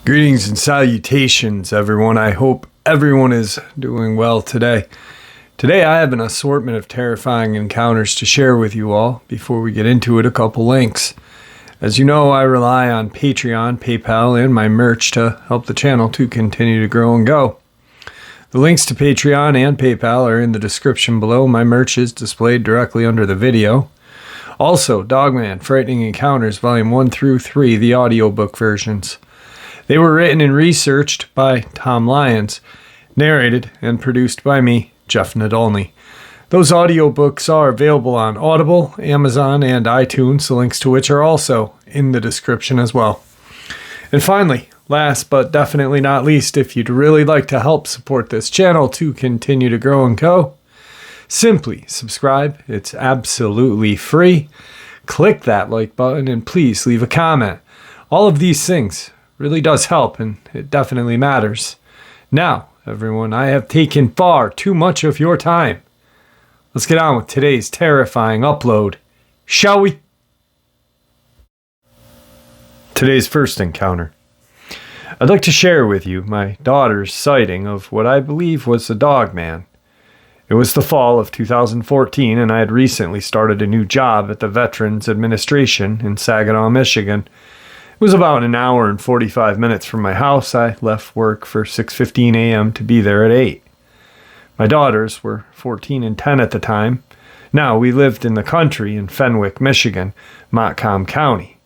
Greetings and salutations, everyone. I hope everyone is doing well today. Today I have an assortment of terrifying encounters to share with you all. Before we get into it, a couple links. As you know, I rely on Patreon, PayPal, and my merch to help the channel to continue to grow and go. The links to Patreon and PayPal are in the description below. My merch is displayed directly under the video. Also, Dogman, Frightening Encounters, Volume 1 through 3, the audiobook versions. They were written and researched by Tom Lyons, narrated and produced by me, Jeff Nadolny. Those audiobooks are available on Audible, Amazon, and iTunes, the links to which are also in the description as well. And finally, last but definitely not least, if you'd really like to help support this channel to continue to grow and go, simply subscribe. It's absolutely free. Click that like button and please leave a comment. All of these things really does help, and it definitely matters. Now, everyone, I have taken far too much of your time. Let's get on with today's terrifying upload, shall we? Today's first encounter. I'd like to share with you my daughter's sighting of what I believe was the Dogman. It was the fall of 2014, and I had recently started a new job at the Veterans Administration in Saginaw, Michigan. It was about an hour and 45 minutes from my house. I left work for 6:15 a.m. to be there at 8. My daughters were 14 and 10 at the time. Now, we lived in the country in Fenwick, Michigan, Montcalm County.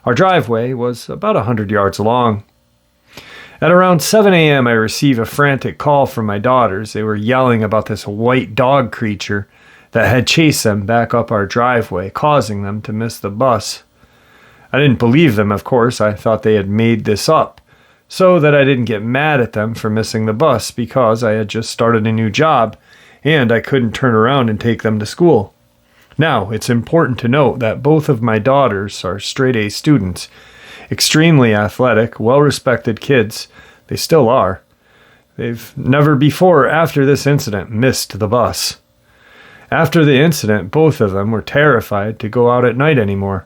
Our driveway was about 100 yards long. At around 7 a.m., I received a frantic call from my daughters. They were yelling about this white dog creature that had chased them back up our driveway, causing them to miss the bus. I didn't believe them, of course. I thought they had made this up, so that I didn't get mad at them for missing the bus because I had just started a new job and I couldn't turn around and take them to school. Now, it's important to note that both of my daughters are straight-A students, extremely athletic, well-respected kids. They still are. They've never before or after this incident missed the bus. After the incident, both of them were terrified to go out at night anymore.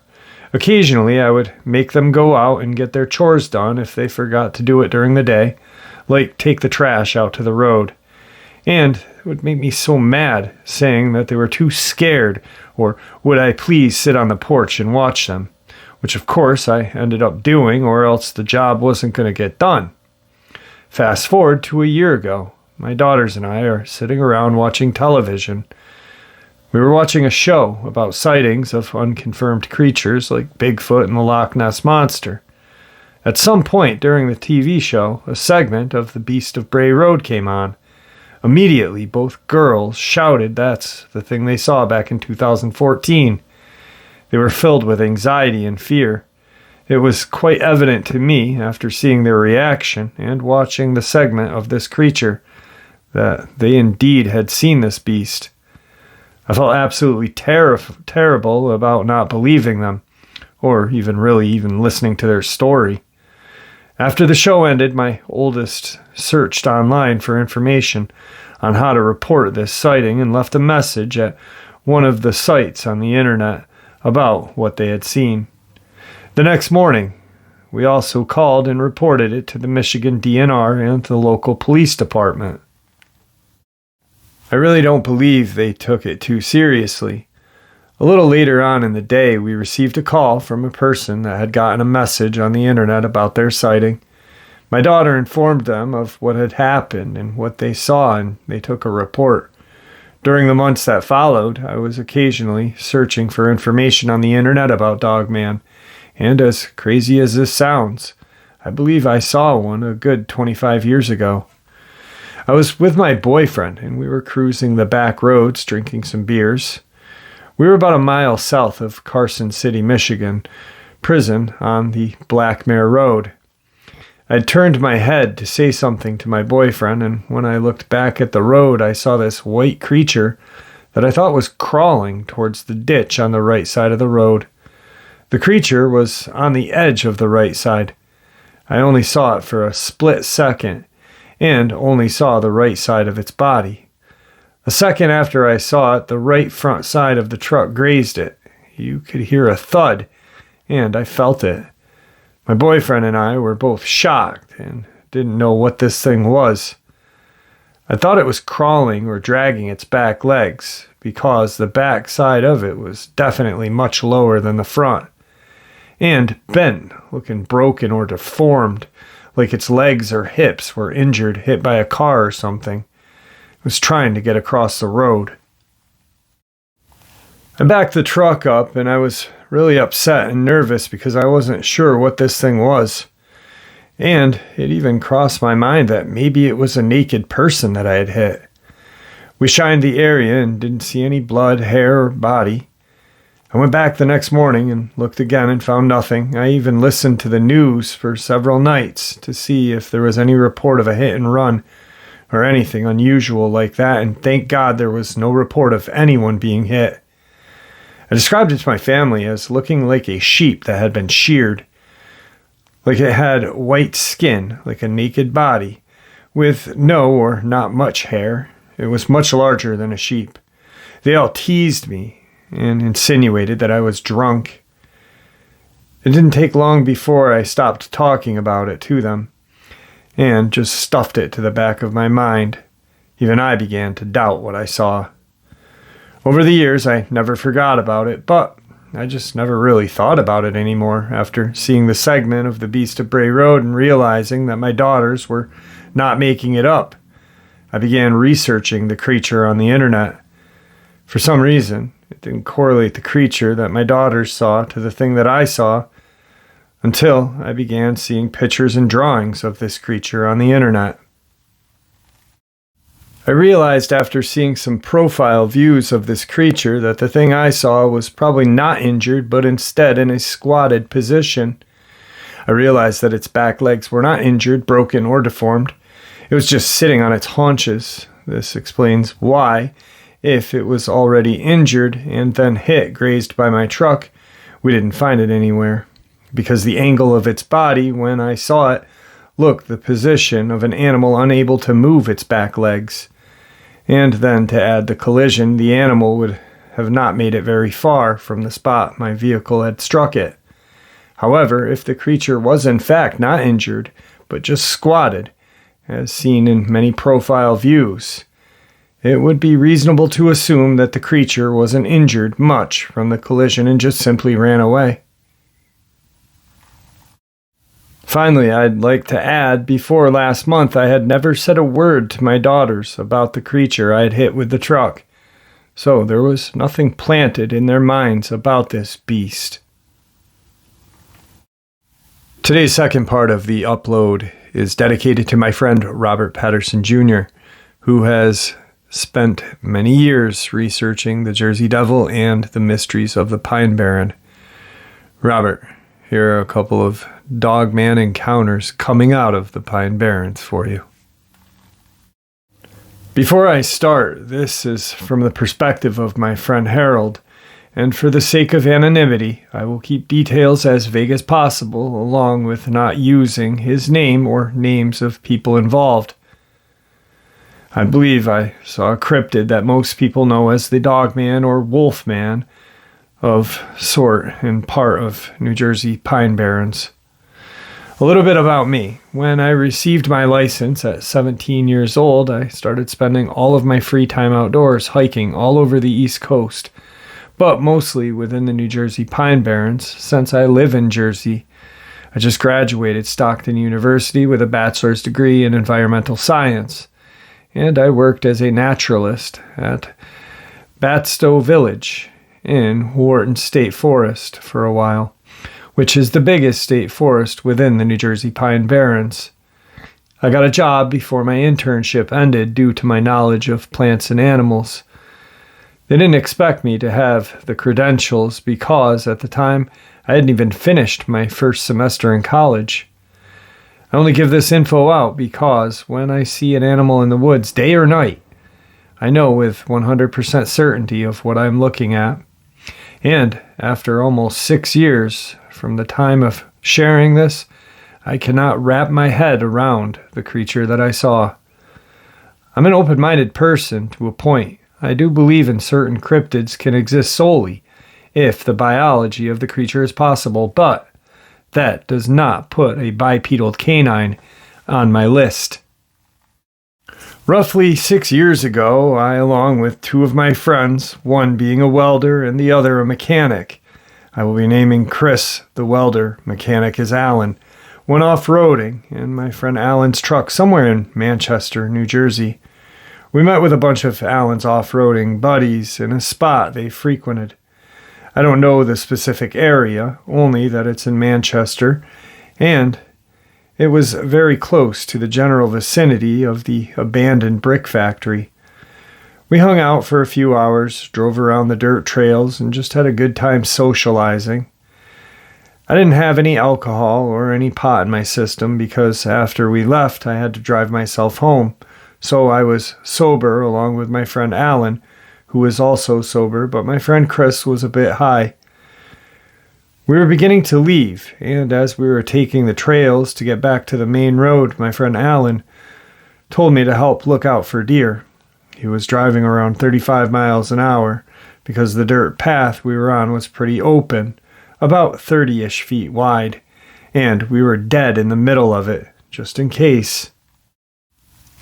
Occasionally, I would make them go out and get their chores done if they forgot to do it during the day, like take the trash out to the road. And it would make me so mad, saying that they were too scared, or would I please sit on the porch and watch them, which of course I ended up doing, or else the job wasn't going to get done. Fast forward to a year ago, my daughters and I are sitting around watching television. We were watching a show about sightings of unconfirmed creatures like Bigfoot and the Loch Ness Monster. At some point during the TV show, a segment of The Beast of Bray Road came on. Immediately, both girls shouted that's the thing they saw back in 2014. They were filled with anxiety and fear. It was quite evident to me, after seeing their reaction and watching the segment of this creature, that they indeed had seen this beast. I felt absolutely terrible about not believing them, or even listening to their story. After the show ended, my oldest searched online for information on how to report this sighting and left a message at one of the sites on the internet about what they had seen. The next morning, we also called and reported it to the Michigan DNR and the local police department. I really don't believe they took it too seriously. A little later on in the day, we received a call from a person that had gotten a message on the internet about their sighting. My daughter informed them of what had happened and what they saw, and they took a report. During the months that followed, I was occasionally searching for information on the internet about Dogman, and as crazy as this sounds, I believe I saw one a good 25 years ago. I was with my boyfriend, and we were cruising the back roads, drinking some beers. We were about a mile south of Carson City, Michigan, prison on the Black Mare Road. I turned my head to say something to my boyfriend, and when I looked back at the road, I saw this white creature that I thought was crawling towards the ditch on the right side of the road. The creature was on the edge of the right side. I only saw it for a split second, and only saw the right side of its body. A second after I saw it, the right front side of the truck grazed it. You could hear a thud, and I felt it. My boyfriend and I were both shocked and didn't know what this thing was. I thought it was crawling or dragging its back legs, because the back side of it was definitely much lower than the front, and bent, looking broken or deformed, like its legs or hips were injured, hit by a car or something. It was trying to get across the road. I backed the truck up, and I was really upset and nervous because I wasn't sure what this thing was. And it even crossed my mind that maybe it was a naked person that I had hit. We shined the area and didn't see any blood, hair, or body. I went back the next morning and looked again and found nothing. I even listened to the news for several nights to see if there was any report of a hit and run or anything unusual like that, and thank God there was no report of anyone being hit. I described it to my family as looking like a sheep that had been sheared, like it had white skin, like a naked body, with no or not much hair. It was much larger than a sheep. They all teased me and insinuated that I was drunk. It didn't take long before I stopped talking about it to them and just stuffed it to the back of my mind. Even I began to doubt what I saw. Over the years, I never forgot about it, but I just never really thought about it anymore after seeing the segment of the Beast of Bray Road and realizing that my daughters were not making it up. I began researching the creature on the internet. For some reason, it didn't correlate the creature that my daughters saw to the thing that I saw, until I began seeing pictures and drawings of this creature on the internet. I realized after seeing some profile views of this creature that the thing I saw was probably not injured, but instead in a squatted position. I realized that its back legs were not injured, broken, or deformed. It was just sitting on its haunches. This explains why, if it was already injured and then hit, grazed by my truck, we didn't find it anywhere. Because the angle of its body when I saw it looked the position of an animal unable to move its back legs. And then to add the collision, the animal would have not made it very far from the spot my vehicle had struck it. However, if the creature was in fact not injured, but just squatted, as seen in many profile views, it would be reasonable to assume that the creature wasn't injured much from the collision and just simply ran away. Finally, I'd like to add, before last month, I had never said a word to my daughters about the creature I had hit with the truck, so there was nothing planted in their minds about this beast. Today's second part of the upload is dedicated to my friend Robert Patterson Jr., who has spent many years researching the Jersey Devil and the mysteries of the Pine Barren. Robert, here are a couple of Dogman encounters coming out of the Pine Barrens for you. Before I start, this is from the perspective of my friend Harold, and for the sake of anonymity, I will keep details as vague as possible, along with not using his name or names of people involved. I believe I saw a cryptid that most people know as the Dogman or Wolfman of sort and part of New Jersey Pine Barrens. A little bit about me. When I received my license at 17 years old, I started spending all of my free time outdoors, hiking all over the East Coast, but mostly within the New Jersey Pine Barrens, since I live in Jersey. I just graduated Stockton University with a bachelor's degree in environmental science, and I worked as a naturalist at Ptsd Village in Wharton State Forest for a while, which is the biggest state forest within the New Jersey Pine Barrens. I got a job before my internship ended due to my knowledge of plants and animals. They didn't expect me to have the credentials because, at the time, I hadn't even finished my first semester in college. I only give this info out because when I see an animal in the woods, day or night, I know with 100% certainty of what I'm looking at. And after almost 6 years from the time of sharing this, I cannot wrap my head around the creature that I saw. I'm an open-minded person to a point. I do believe in certain cryptids can exist solely if the biology of the creature is possible, but that does not put a bipedal canine on my list. Roughly 6 years ago, I, along with two of my friends, one being a welder and the other a mechanic, I will be naming Chris the welder, mechanic is Alan, went off-roading in my friend Alan's truck somewhere in Manchester, New Jersey. We met with a bunch of Alan's off-roading buddies in a spot they frequented. I don't know the specific area, only that it's in Manchester, and it was very close to the general vicinity of the abandoned brick factory. We hung out for a few hours, drove around the dirt trails, and just had a good time socializing. I didn't have any alcohol or any pot in my system because after we left, I had to drive myself home. So I was sober along with my friend Alan, who was also sober, but my friend Chris was a bit high. We were beginning to leave, and as we were taking the trails to get back to the main road, my friend Alan told me to help look out for deer. He was driving around 35 miles an hour because the dirt path we were on was pretty open, about 30-ish feet wide, and we were dead in the middle of it, just in case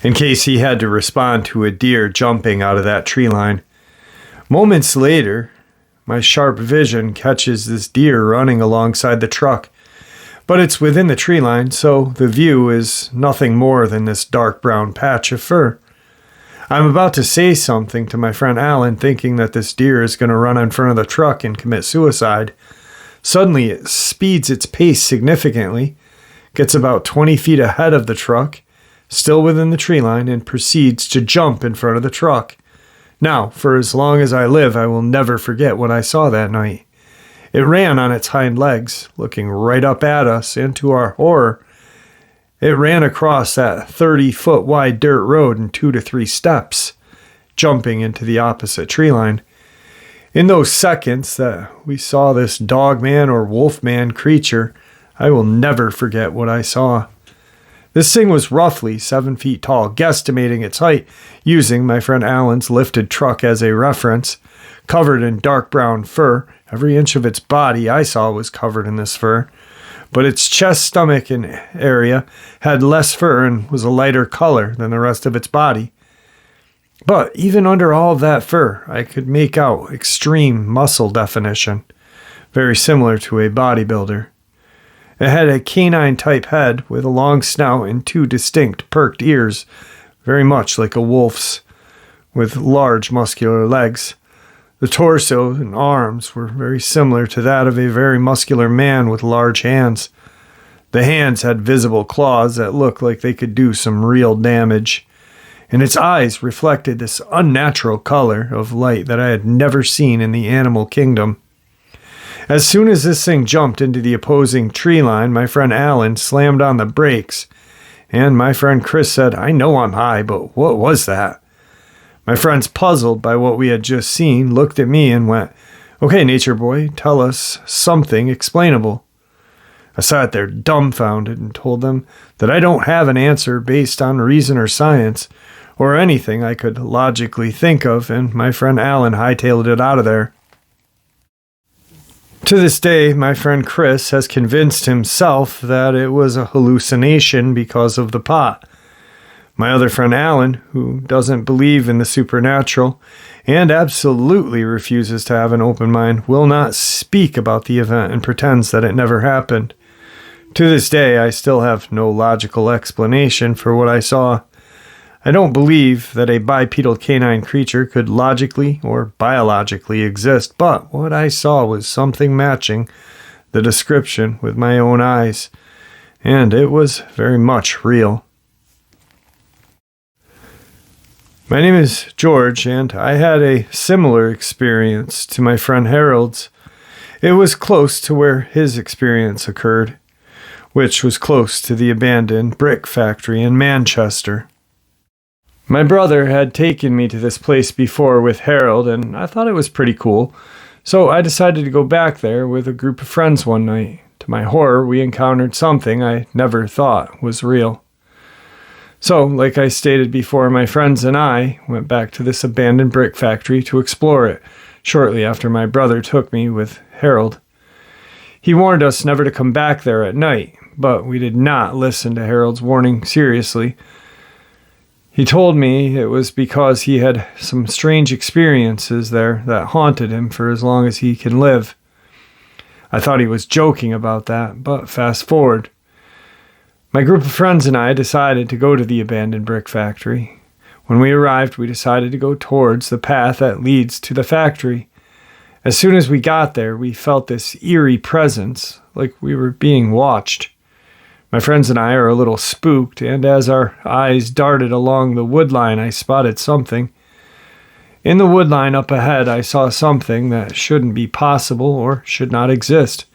he had to respond to a deer jumping out of that tree line. Moments later, my sharp vision catches this deer running alongside the truck, but it's within the tree line, so the view is nothing more than this dark brown patch of fur. I'm about to say something to my friend Alan, thinking that this deer is going to run in front of the truck and commit suicide. Suddenly, it speeds its pace significantly, gets about 20 feet ahead of the truck, still within the tree line, and proceeds to jump in front of the truck. Now, for as long as I live, I will never forget what I saw that night. It ran on its hind legs, looking right up at us, and to our horror, it ran across that 30-foot wide dirt road in 2 to 3 steps, jumping into the opposite tree line. In those seconds that we saw this Dogman or Wolfman creature, I will never forget what I saw. This thing was roughly 7 feet tall, guesstimating its height using my friend Alan's lifted truck as a reference, covered in dark brown fur. Every inch of its body I saw was covered in this fur, but its chest, stomach, and area had less fur and was a lighter color than the rest of its body. But even under all of that fur, I could make out extreme muscle definition, very similar to a bodybuilder. It had a canine-type head with a long snout and 2 distinct perked ears, very much like a wolf's, with large muscular legs. The torso and arms were very similar to that of a very muscular man with large hands. The hands had visible claws that looked like they could do some real damage, and its eyes reflected this unnatural color of light that I had never seen in the animal kingdom. As soon as this thing jumped into the opposing tree line, my friend Alan slammed on the brakes, and my friend Chris said, "I know I'm high, but what was that?" My friends, puzzled by what we had just seen, looked at me and went, "Okay, nature boy, tell us something explainable." I sat there dumbfounded and told them that I don't have an answer based on reason or science, or anything I could logically think of, and my friend Alan hightailed it out of there. To this day, my friend Chris has convinced himself that it was a hallucination because of the pot. My other friend Alan, who doesn't believe in the supernatural and absolutely refuses to have an open mind, will not speak about the event and pretends that it never happened. To this day, I still have no logical explanation for what I saw. I don't believe that a bipedal canine creature could logically or biologically exist, but what I saw was something matching the description with my own eyes, and it was very much real. My name is George, and I had a similar experience to my friend Harold's. It was close to where his experience occurred, which was close to the abandoned brick factory in Manchester. My brother had taken me to this place before with Harold, and I thought it was pretty cool, so I decided to go back there with a group of friends one night. To my horror, we encountered something I never thought was real. So, like I stated before, my friends and I went back to this abandoned brick factory to explore it shortly after my brother took me with Harold. He warned us never to come back there at night, but we did not listen to Harold's warning seriously. He told me it was because he had some strange experiences there that haunted him for as long as he can live. I thought he was joking about that, but fast forward. My group of friends and I decided to go to the abandoned brick factory. When we arrived, we decided to go towards the path that leads to the factory. As soon as we got there, we felt this eerie presence, like we were being watched. My friends and I are a little spooked, and as our eyes darted along the wood line, I spotted something. In the wood line up ahead, I saw something that shouldn't be possible or should not exist.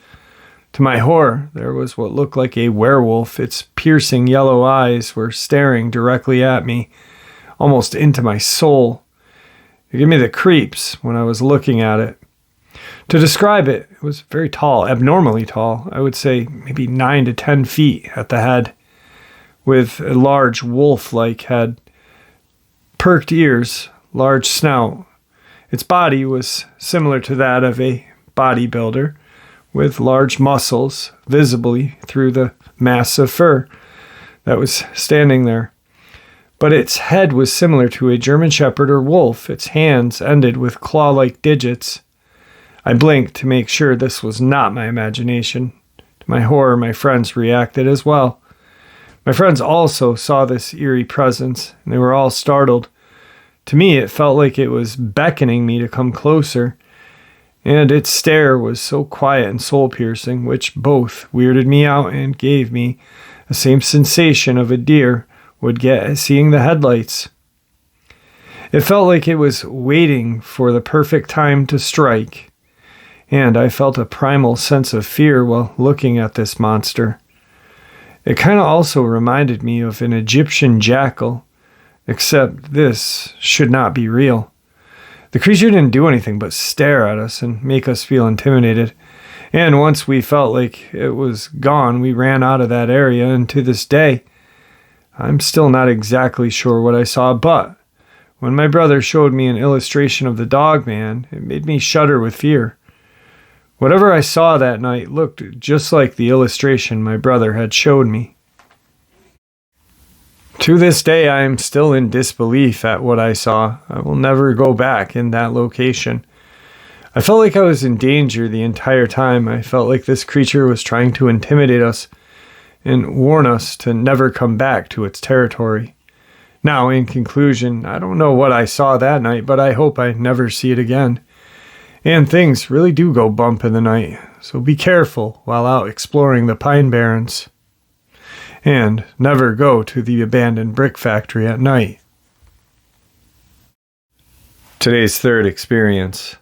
To my horror, there was what looked like a werewolf. Its piercing yellow eyes were staring directly at me, almost into my soul. It gave me the creeps when I was looking at it. To describe it, it was very tall, abnormally tall. I would say maybe 9 to 10 feet at the head, with a large wolf-like head, perked ears, large snout. Its body was similar to that of a bodybuilder, with large muscles visibly through the mass of fur that was standing there. But its head was similar to a German shepherd or wolf. Its hands ended with claw-like digits. I blinked to make sure this was not my imagination. To my horror, my friends reacted as well. My friends also saw this eerie presence, and they were all startled. To me, it felt like it was beckoning me to come closer, and its stare was so quiet and soul-piercing, which both weirded me out and gave me the same sensation of a deer would get at seeing the headlights. It felt like it was waiting for the perfect time to strike, and I felt a primal sense of fear while looking at this monster. It kind of also reminded me of an Egyptian jackal, except this should not be real. The creature didn't do anything but stare at us and make us feel intimidated. And once we felt like it was gone, we ran out of that area, and to this day, I'm still not exactly sure what I saw, but when my brother showed me an illustration of the Dogman, it made me shudder with fear. Whatever I saw that night looked just like the illustration my brother had showed me. To this day, I am still in disbelief at what I saw. I will never go back in that location. I felt like I was in danger the entire time. I felt like this creature was trying to intimidate us and warn us to never come back to its territory. Now, in conclusion, I don't know what I saw that night, but I hope I never see it again. And things really do go bump in the night, so be careful while out exploring the Pine Barrens. And never go to the abandoned brick factory at night. Today's third experience.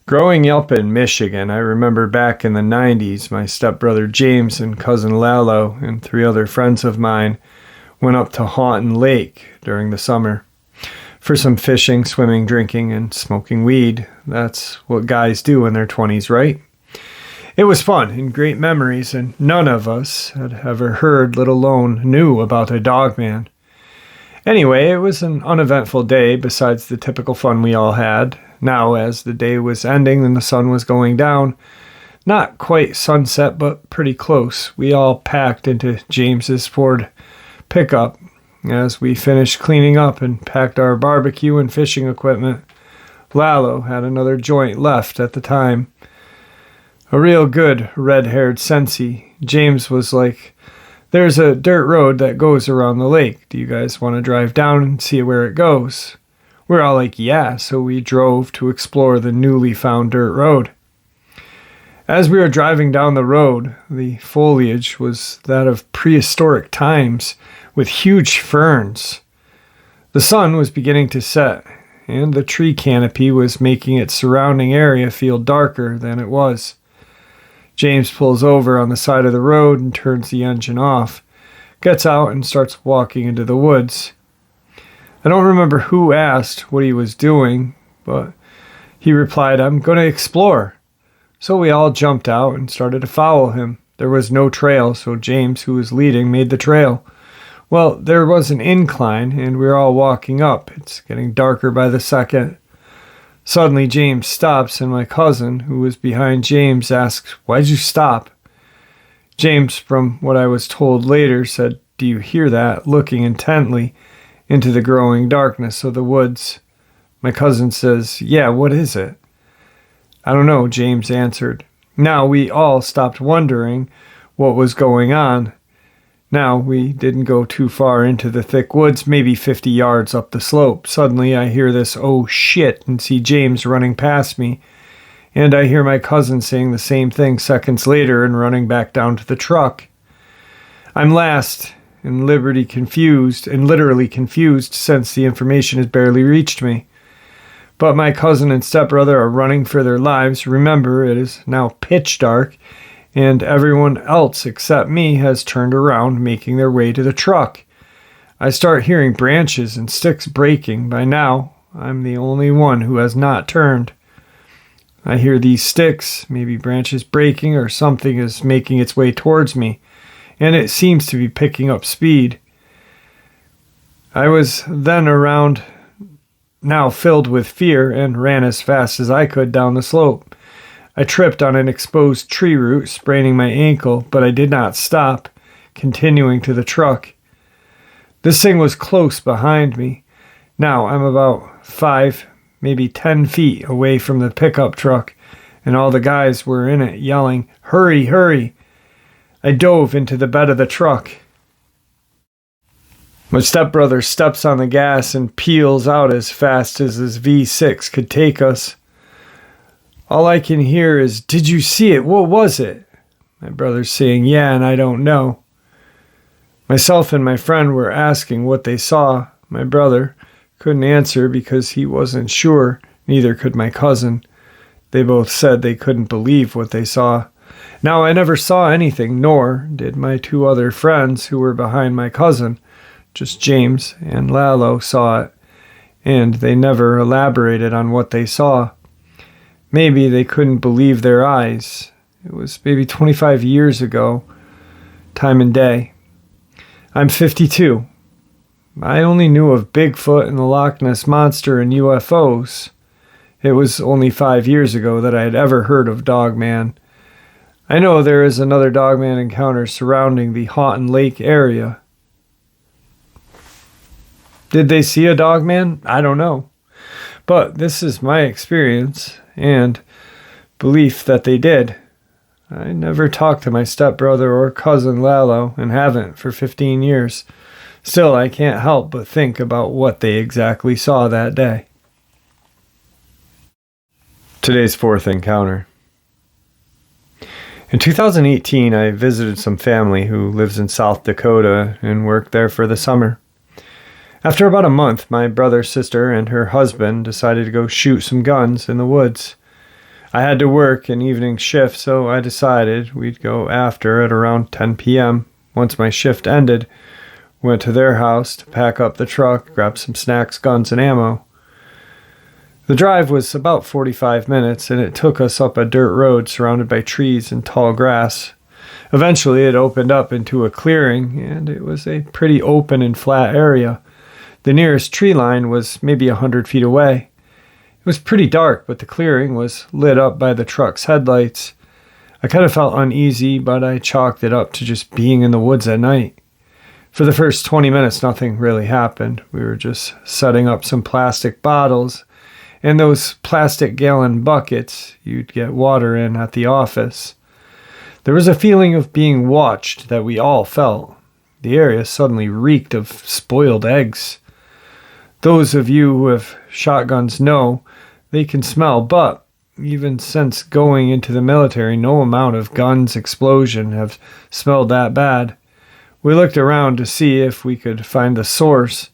Growing up in Michigan, I remember back in the 90s, my stepbrother James and cousin Lalo and 3 other friends of mine went up to Haunton Lake during the summer for some fishing, swimming, drinking, and smoking weed. That's what guys do in their 20s, right? It was fun and great memories, and none of us had ever heard, let alone knew about a Dogman. Anyway, it was an uneventful day besides the typical fun we all had. Now, as the day was ending and the sun was going down, not quite sunset, but pretty close, we all packed into James's Ford pickup. As we finished cleaning up and packed our barbecue and fishing equipment, Lalo had another joint left at the time. A real good red-haired sensei. James was like, "There's a dirt road that goes around the lake. Do you guys want to drive down and see where it goes?" We're all like, "Yeah," so we drove to explore the newly found dirt road. As we were driving down the road, the foliage was that of prehistoric times, with huge ferns. The sun was beginning to set, and the tree canopy was making its surrounding area feel darker than it was. James pulls over on the side of the road and turns the engine off, gets out and starts walking into the woods. I don't remember who asked what he was doing, but he replied, "I'm going to explore." So we all jumped out and started to follow him. There was no trail, so James, who was leading, made the trail. Well, there was an incline, and we were all walking up. It's getting darker by the second. Suddenly, James stops, and my cousin, who was behind James, asks, "Why'd you stop?" James, from what I was told later, said, "Do you hear that?" looking intently into the growing darkness of the woods. My cousin says, "Yeah, what is it?" "I don't know," James answered. Now we all stopped wondering what was going on. Now we didn't go too far into the thick woods, maybe 50 yards up the slope. Suddenly I hear this "oh shit" and see James running past me. And I hear my cousin saying the same thing seconds later and running back down to the truck. I'm last and literally confused since the information has barely reached me. But my cousin and stepbrother are running for their lives. Remember, it is now pitch dark, and everyone else except me has turned around, making their way to the truck. I start hearing branches and sticks breaking. By now, I'm the only one who has not turned. I hear these sticks, maybe branches breaking or something is making its way towards me, and it seems to be picking up speed. I was then around, now filled with fear, and ran as fast as I could down the slope. I tripped on an exposed tree root, spraining my ankle, but I did not stop, continuing to the truck. This thing was close behind me. Now I'm about 5, maybe 10 feet away from the pickup truck, and all the guys were in it yelling, "Hurry, hurry!" I dove into the bed of the truck. My stepbrother steps on the gas and peels out as fast as his V6 could take us. All I can hear is, "Did you see it? What was it?" My brother's saying, "Yeah, and I don't know." Myself and my friend were asking what they saw. My brother couldn't answer because he wasn't sure. Neither could my cousin. They both said they couldn't believe what they saw. Now, I never saw anything, nor did my 2 other friends who were behind my cousin. Just James and Lalo saw it, and they never elaborated on what they saw. Maybe they couldn't believe their eyes. It was maybe 25 years ago, time and day. I'm 52. I only knew of Bigfoot and the Loch Ness Monster and UFOs. It was only 5 years ago that I had ever heard of Dogman. I know there is another Dogman encounter surrounding the Houghton Lake area. Did they see a Dogman? I don't know. But this is my experience and belief that they did. I never talked to my stepbrother or cousin Lalo, and haven't for 15 years. Still, I can't help but think about what they exactly saw that day. Today's 4th encounter. In 2018, I visited some family who lives in South Dakota and worked there for the summer. After about a month, my brother, sister, and her husband decided to go shoot some guns in the woods. I had to work an evening shift, so I decided we'd go after at around 10 p.m. Once my shift ended, went to their house to pack up the truck, grab some snacks, guns, and ammo. The drive was about 45 minutes, and it took us up a dirt road surrounded by trees and tall grass. Eventually, it opened up into a clearing, and it was a pretty open and flat area. The nearest tree line was maybe 100 feet away. It was pretty dark, but the clearing was lit up by the truck's headlights. I kind of felt uneasy, but I chalked it up to just being in the woods at night. For the first 20 minutes, nothing really happened. We were just setting up some plastic bottles and those plastic gallon buckets you'd get water in at the office. There was a feeling of being watched that we all felt. The area suddenly reeked of spoiled eggs. Those of you who have shotguns know they can smell, but even since going into the military, no amount of guns explosion have smelled that bad. We looked around to see if we could find the source,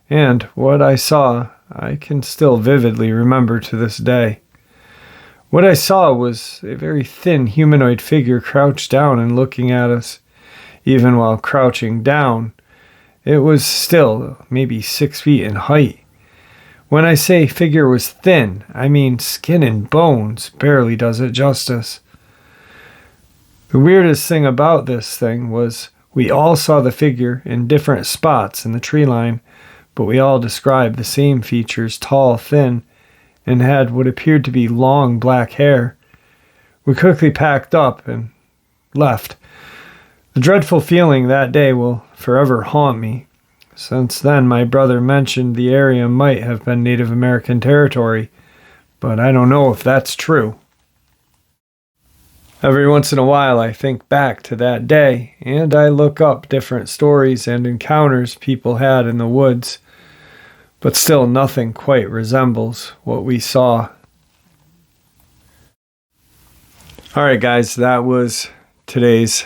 and what I saw, I can still vividly remember to this day. What I saw was a very thin humanoid figure crouched down and looking at us. Even while crouching down, it was still maybe 6 feet in height. When I say figure was thin, I mean skin and bones barely does it justice. The weirdest thing about this thing was We all saw the figure in different spots in the tree line, but we all described the same features, tall, thin, and had what appeared to be long black hair. We quickly packed up and left. The dreadful feeling that day will forever haunt me. Since then, my brother mentioned the area might have been Native American territory, but I don't know if that's true. Every once in a while, I think back to that day, and I look up different stories and encounters people had in the woods, but still nothing quite resembles what we saw. Alright guys, that was today's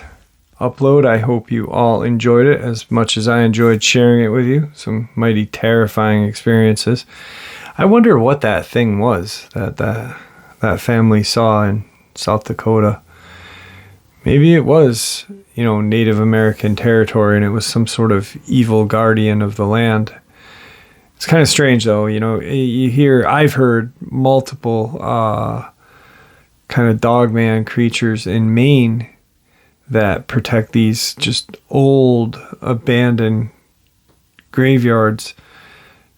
upload. I hope you all enjoyed it as much as I enjoyed sharing it with you. Some mighty terrifying experiences. I wonder what that thing was that family saw in South Dakota. Maybe it was, Native American territory, and it was some sort of evil guardian of the land. It's kind of strange though, I've heard multiple kind of Dogman creatures in Maine that protect these just old abandoned graveyards.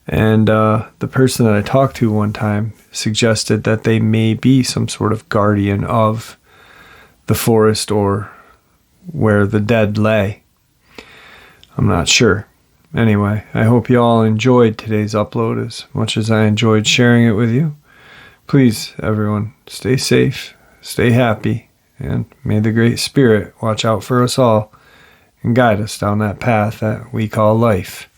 And the person that I talked to one time suggested that they may be some sort of guardian of the forest or where the dead lay. I'm not sure. Anyway, I hope you all enjoyed today's upload as much as I enjoyed sharing it with you. Please, everyone, stay safe, stay happy, and may the Great Spirit watch out for us all and guide us down that path that we call life.